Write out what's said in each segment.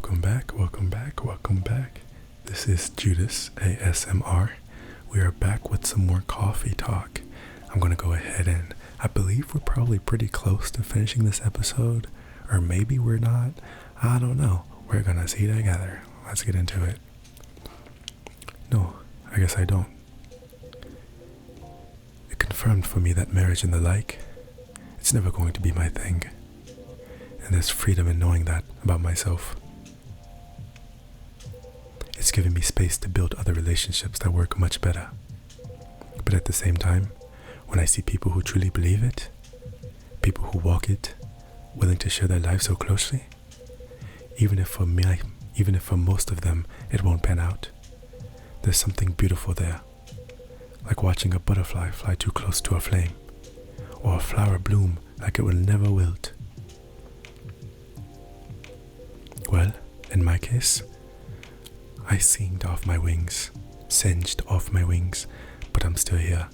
Welcome back, welcome back, welcome back. This is Judas ASMR. We are back with some more coffee talk. I'm going to go ahead and I believe we're probably pretty close to finishing this episode, or maybe we're not. I don't know. We're going to see together. Let's get into it. No, I guess I don't. It confirmed for me that marriage and the like, it's never going to be my thing. And there's freedom in knowing that about myself. It's given me space to build other relationships that work much better. But at the same time, when I see people who truly believe it, people who walk it, willing to share their lives so closely, even if for most of them it won't pan out, there's something beautiful there. Like watching a butterfly fly too close to a flame, or a flower bloom like it will never wilt. Well, in my case, I singed off my wings, singed off my wings, but I'm still here.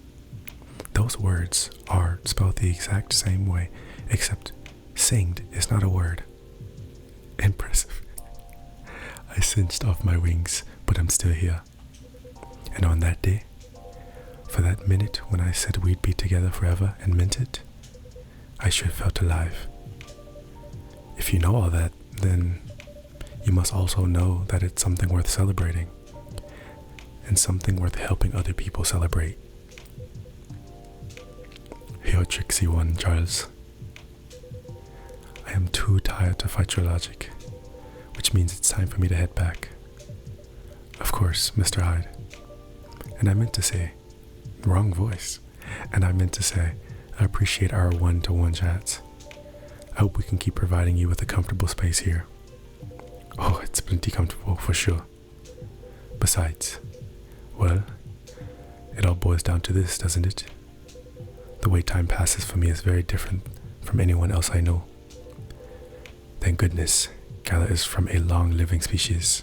Those words are spelled the exact same way, except singed is not a word. Impressive. I singed off my wings, but I'm still here. And on that day, for that minute when I said we'd be together forever and meant it, I sure felt alive. If you know all that, then you must also know that it's something worth celebrating, and something worth helping other people celebrate. You're a tricksy one, Charles. I am too tired to fight your logic, which means it's time for me to head back. Of course, Mr. Hyde. And I meant to say, wrong voice, and I meant to say, I appreciate our one-to-one chats. I hope we can keep providing you with a comfortable space here. Oh, it's plenty comfortable for sure. Besides, well, it all boils down to this, doesn't it? The way time passes for me is very different from anyone else I know. Thank goodness, Gala is from a long-living species.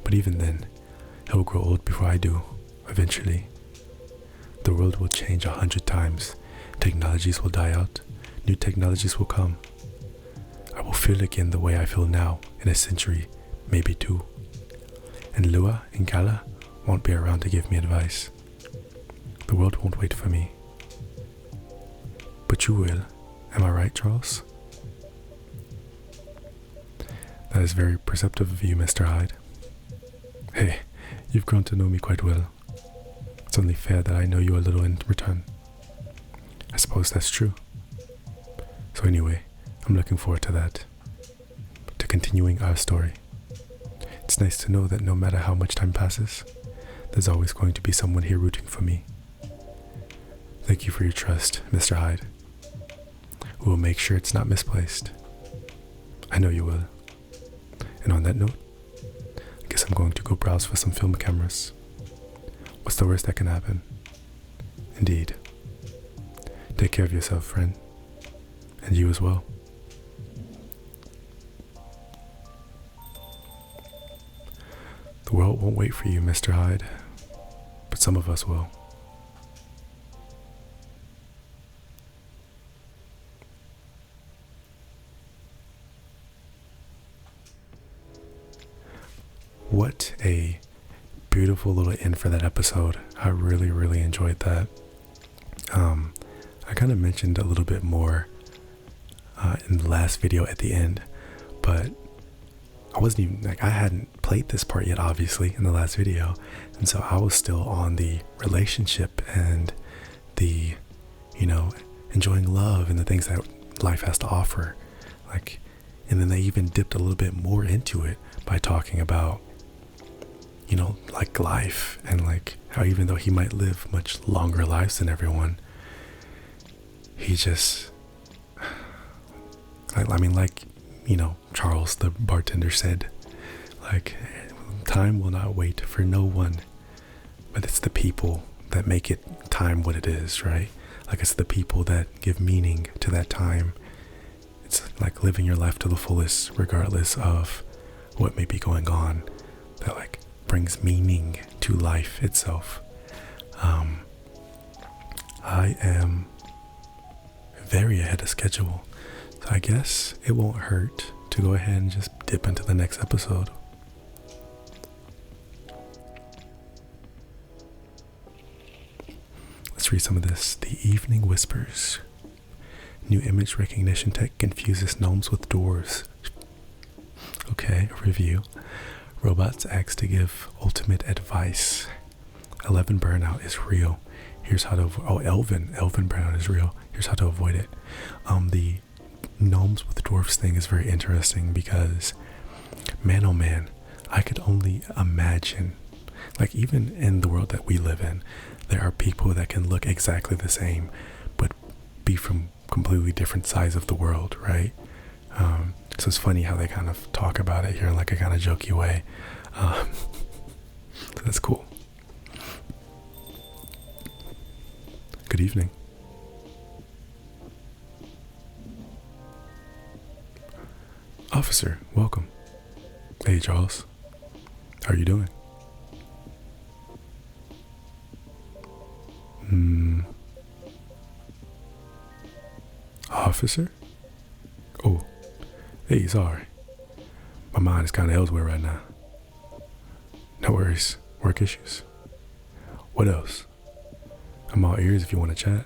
But even then, he'll grow old before I do, eventually. The world will change 100 times. Technologies will die out. New technologies will come. I will feel again the way I feel now in a century, maybe two. And Lua and Gala won't be around to give me advice. The world won't wait for me. But you will. Am I right, Charles? That is very perceptive of you, Mr. Hyde. Hey, you've grown to know me quite well. It's only fair that I know you a little in return. I suppose that's true. So anyway, I'm looking forward to that. To continuing our story. It's nice to know that no matter how much time passes, there's always going to be someone here rooting for me. Thank you for your trust, Mr. Hyde. We will make sure it's not misplaced. I know you will. And on that note, I guess I'm going to go browse for some film cameras. What's the worst that can happen? Indeed. Take care of yourself, friend. And you as well. The world won't wait for you, Mr. Hyde, but some of us will. What a beautiful little end for that episode. I really, really enjoyed that. I kind of mentioned a little bit more in the last video at the end, but I wasn't even, I hadn't played this part yet, obviously, in the last video, and so I was still on the relationship and the, enjoying love and the things that life has to offer, and then they even dipped a little bit more into it by talking about, life, and how even though he might live much longer lives than everyone, he just, Charles, the bartender, said, time will not wait for no one, but it's the people that make it time what it is, right? It's the people that give meaning to that time. It's like living your life to the fullest, regardless of what may be going on, that brings meaning to life itself. I am very ahead of schedule, so I guess it won't hurt to to go ahead and just dip into the next episode. Let's read some of this. The Evening Whispers. New image recognition tech confuses gnomes with dwarves. Okay, a review. Robots asked to give ultimate advice. 11 burnout is real. Here's how to Elven burnout is real. Here's how to avoid it. The gnomes with dwarfs thing is very interesting because, man oh man, I could only imagine, like even in the world that we live in, there are people that can look exactly the same, but be from completely different sides of the world, right? So it's funny how they kind of talk about it here in like a kind of jokey way. So that's cool. Good evening. Officer, welcome. Hey, Charles. How are you doing? Officer? Oh, hey, sorry. My mind is kind of elsewhere right now. No worries. Work issues. What else? I'm all ears if you want to chat.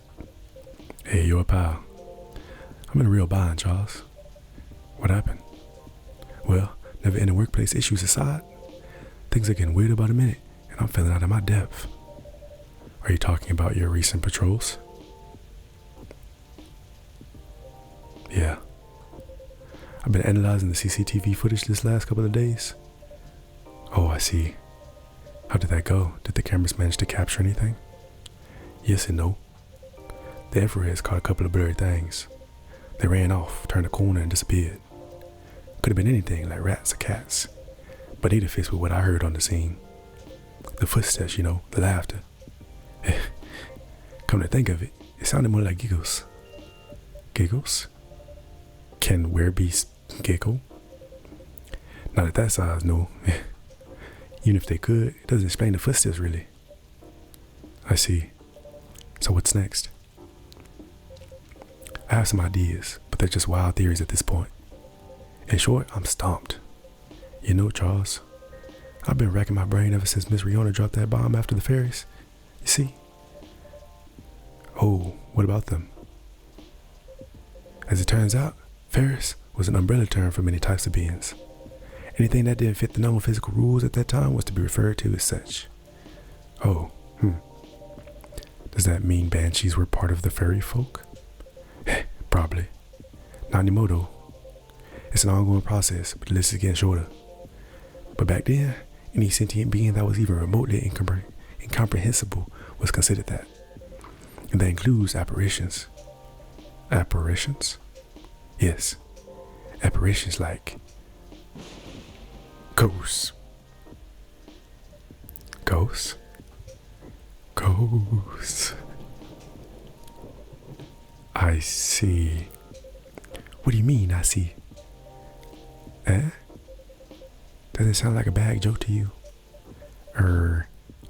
Hey, you're a pal. I'm in a real bind, Charles. What happened? Well, never ending workplace issues aside, things are getting weird about a minute, and I'm feeling out of my depth. Are you talking about your recent patrols? Yeah. I've been analyzing the CCTV footage this last couple of days. Oh, I see. How did that go? Did the cameras manage to capture anything? Yes and no. The infrareds caught a couple of blurry things. They ran off, turned a corner, and disappeared. Could have been anything like rats or cats, but either fits with what I heard on the scene. The footsteps, the laughter. Come to think of it, it sounded more like giggles. Giggles? Can werebeasts giggle? Not at that size, no. Even if they could, it doesn't explain the footsteps really. I see. So what's next? I have some ideas, but they're just wild theories at this point. In short, I'm stumped. Charles, I've been racking my brain ever since Miss Riona dropped that bomb after the fairies. You see? Oh, what about them? As it turns out, fairies was an umbrella term for many types of beings. Anything that didn't fit the known physical rules at that time was to be referred to as such. Oh, Does that mean banshees were part of the fairy folk? Probably. Not anymore though. It's an ongoing process, but the list is getting shorter. But back then, any sentient being that was even remotely incomprehensible was considered that. And that includes apparitions. Apparitions? Yes. Apparitions like ghosts. Ghosts? Ghosts. I see. What do you mean, I see? Does it sound like a bad joke to you?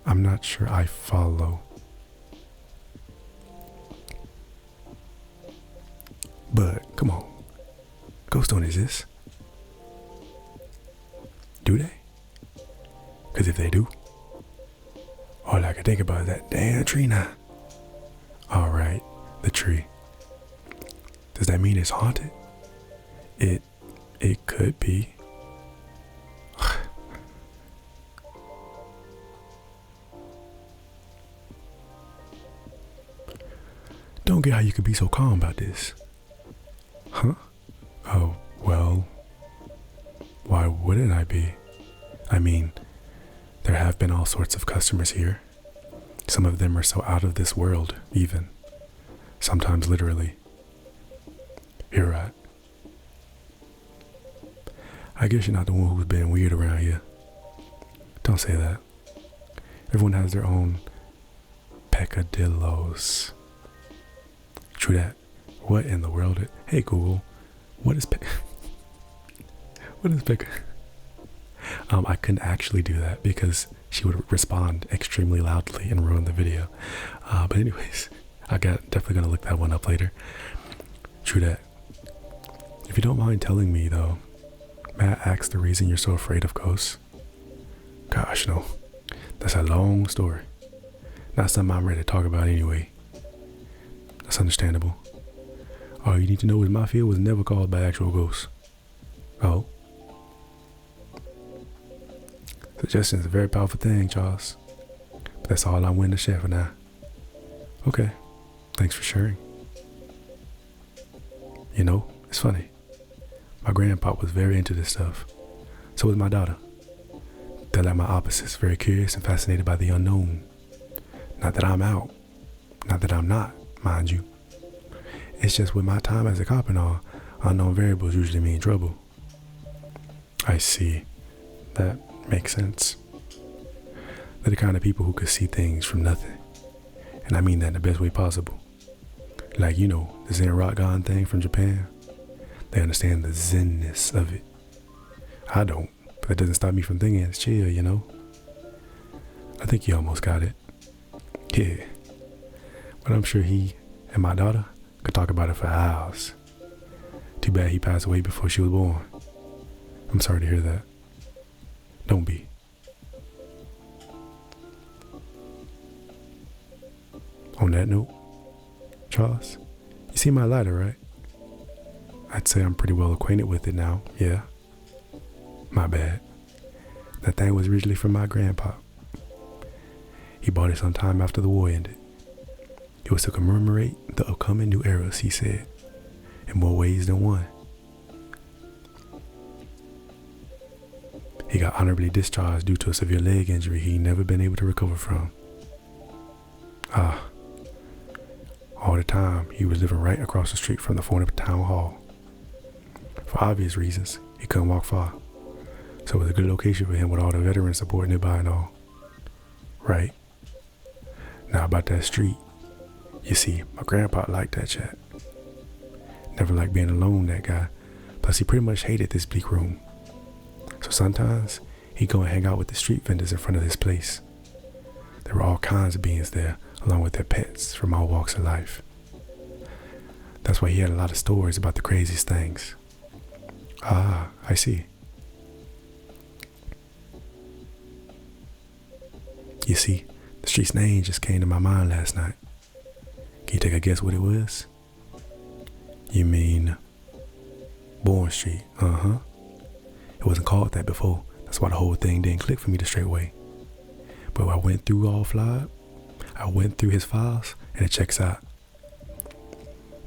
I'm not sure I follow. But, come on. Ghosts don't exist. Do they? Because if they do, all I can think about is that damn tree now. Alright, the tree. Does that mean it's haunted? It could be. Don't get how you could be so calm about this. Huh? Oh, well, why wouldn't I be? I mean, there have been all sorts of customers here. Some of them are so out of this world, even. Sometimes literally. You're right. I guess you're not the one who's been weird around here. Don't say that. Everyone has their own peccadillos. True that. What in the world? Hey Google, what is what is peck? I couldn't actually do that because she would respond extremely loudly and ruin the video. But anyways, definitely gonna look that one up later. True that. If you don't mind telling me though, May I ask the reason you're so afraid of ghosts? Gosh, no. That's a long story. Not something I'm ready to talk about anyway. That's understandable. All you need to know is my field was never caused by actual ghosts. Oh? Suggestion is a very powerful thing, Charles. But that's all I'm willing to share for now. Okay. Thanks for sharing. You know, it's funny. My grandpa was very into this stuff. So was my daughter. They're like my opposites, very curious and fascinated by the unknown. Not that I'm out. Not that I'm not, mind you. It's just with my time as a carpenter, unknown variables usually mean trouble. I see. That makes sense. They're the kind of people who could see things from nothing. And I mean that in the best way possible. Like, you know, the Zen rock god thing from Japan. They understand the zenness of it. I don't, but that doesn't stop me from thinking it's chill, you know? I think you almost got it. Yeah. But I'm sure he and my daughter could talk about it for hours. Too bad he passed away before she was born. I'm sorry to hear that. Don't be. On that note, Charles, you see my lighter, right? I'd say I'm pretty well acquainted with it now, yeah. My bad. That thing was originally from my grandpa. He bought it sometime after the war ended. It was to commemorate the upcoming new eras, he said, in more ways than one. He got honorably discharged due to a severe leg injury he'd never been able to recover from. All the time, he was living right across the street from the former town hall. For obvious reasons, he couldn't walk far, so it was a good location for him with all the veteran support nearby and all. Right? Now about that street, you see, my grandpa liked that chat. Never liked being alone, that guy. Plus, he pretty much hated this bleak room. So sometimes, he'd go and hang out with the street vendors in front of this place. There were all kinds of beings there, along with their pets from all walks of life. That's why he had a lot of stories about the craziest things. Ah, I see. You see, the street's name just came to my mind last night. Can you take a guess what it was? You mean Bourne Street? Uh-huh. It wasn't called that before. That's why the whole thing didn't click for me the straight way. But I went through all Floyd. I went through his files, and it checks out.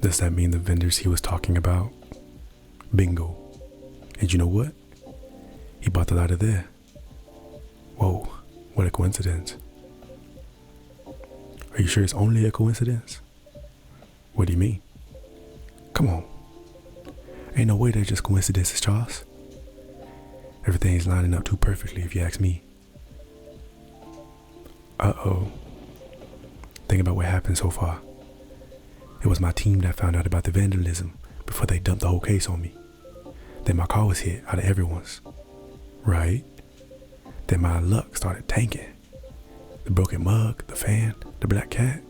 Does that mean the vendors he was talking about? Bingo. And you know what? He bought the lighter there. Whoa, what a coincidence. Are you sure it's only a coincidence? What do you mean? Come on. Ain't no way they're just coincidences, Charles. Everything's lining up too perfectly if you ask me. Uh-oh. Think about what happened so far. It was my team that found out about the vandalism before they dumped the whole case on me. Then my car was hit out of everyone's. Right? Then my luck started tanking. The broken mug, the fan, the black cat.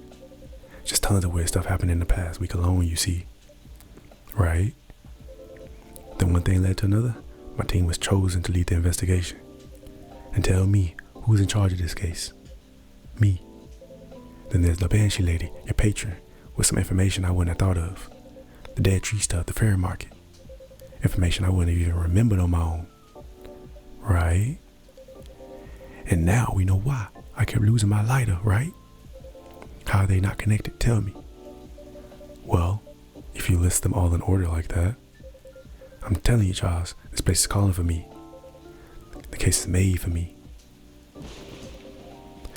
Just tons of weird stuff happened in the past week alone, you see. Right? Then one thing led to another. My team was chosen to lead the investigation. And tell me who's in charge of this case. Me. Then there's the Banshee lady, your patron, with some information I wouldn't have thought of. The dead tree stuff, the fairy market. Information I wouldn't have even remembered on my own. Right? And now we know why I kept losing my lighter, right? How are they not connected? Tell me. Well, if you list them all in order like that, I'm telling you, Charles, this place is calling for me. The case is made for me.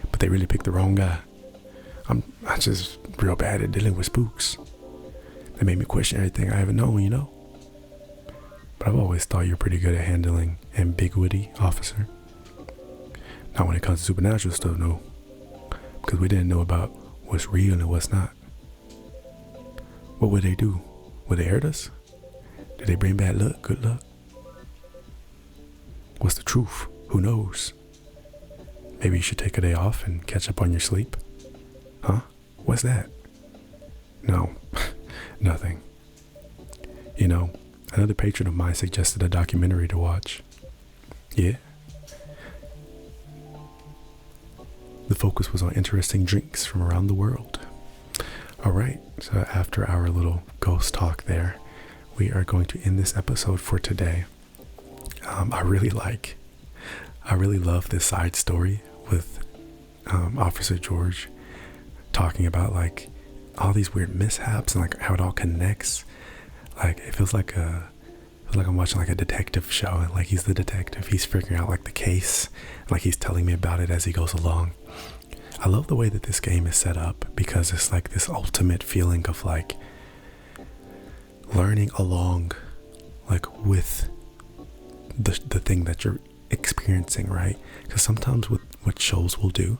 But they really picked the wrong guy. I'm just real bad at dealing with spooks. They made me question everything I ever known, you know? But I've always thought you're pretty good at handling ambiguity, officer. Not when it comes to supernatural stuff, no. Because we didn't know about what's real and what's not. What would they do? Would they hurt us? Did they bring bad luck, good luck? What's the truth? Who knows? Maybe you should take a day off and catch up on your sleep. Huh? What's that? No, nothing. You know, another patron of mine suggested a documentary to watch. Yeah. The focus was on interesting drinks from around the world. All right, so after our little ghost talk there, we are going to end this episode for today. I really love this side story with Officer George talking about like all these weird mishaps and like how it all connects. Like it feels like I'm watching like a detective show, and like he's the detective, he's figuring out like the case, and like he's telling me about it as he goes along. I love the way that this game is set up, because it's like this ultimate feeling of like learning along like with the thing that you're experiencing, right? Because sometimes what shows will do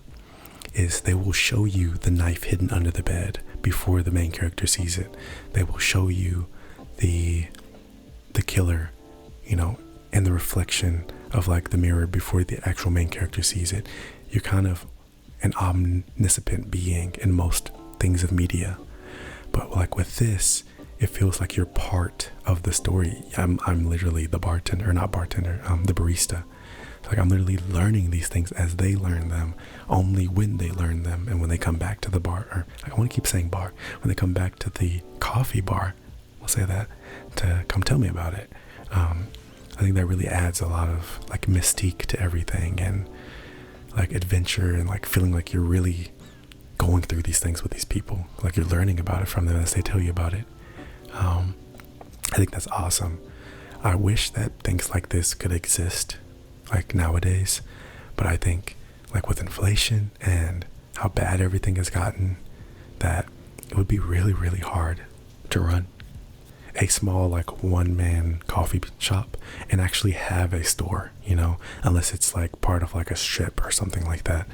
is they will show you the knife hidden under the bed before the main character sees it. They will show you the killer, you know, and the reflection of like the mirror before the actual main character sees it. You're kind of an omniscient being in most things of media, but like with this, it feels like you're part of the story. I'm literally the bartender, or not bartender, the barista. Like I'm literally learning these things as they learn them, only when they learn them and when they come back to the bar, or I want to keep saying bar, when they come back to the coffee bar, we'll say that, to come tell me about it. I think that really adds a lot of like mystique to everything, and like adventure, and like feeling like you're really going through these things with these people, like you're learning about it from them as they tell you about it. I think that's awesome. I wish that things like this could exist like nowadays, but I think like with inflation and how bad everything has gotten, that it would be really, really hard to run a small like one-man coffee shop and actually have a store, you know, unless it's like part of like a strip or something like that.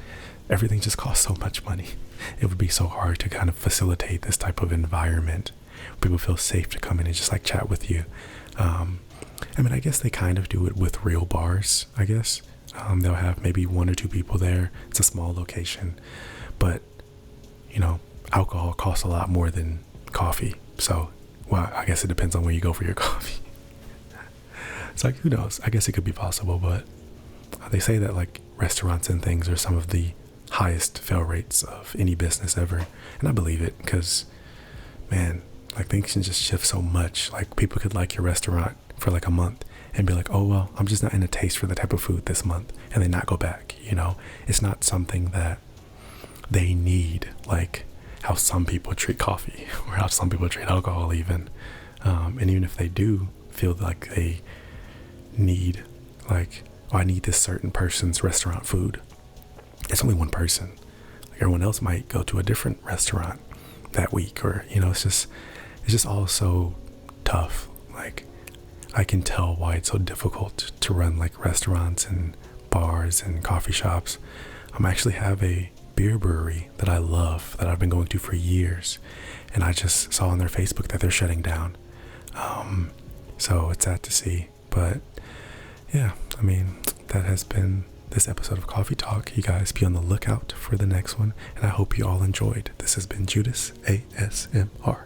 Everything just costs so much money. It would be so hard to kind of facilitate this type of environment. People feel safe to come in and just like chat with you. I mean, I guess they kind of do it with real bars, I guess. They'll have maybe one or two people there. It's a small location, but you know, alcohol costs a lot more than coffee. So, well, I guess it depends on where you go for your coffee. It's like, who knows? I guess it could be possible, but they say that like restaurants and things are some of the highest fail rates of any business ever. And I believe it, because man, like things can just shift so much. Like people could like your restaurant for like a month and be like, oh, well, I'm just not in a taste for the type of food this month, and then not go back. You know, it's not something that they need, like how some people treat coffee or how some people treat alcohol even. And even if they do feel like they need, like, oh, I need this certain person's restaurant food, it's only one person. Like everyone else might go to a different restaurant that week, or, you know, it's just all so tough. Like I can tell why it's so difficult to run like restaurants and bars and coffee shops. I actually have a beer brewery that I love, that I've been going to for years, and I just saw on their Facebook that they're shutting down. So it's sad to see, but yeah, I mean, that has been this episode of Coffee Talk. You guys be on the lookout for the next one, and I hope you all enjoyed. This has been Judas ASMR.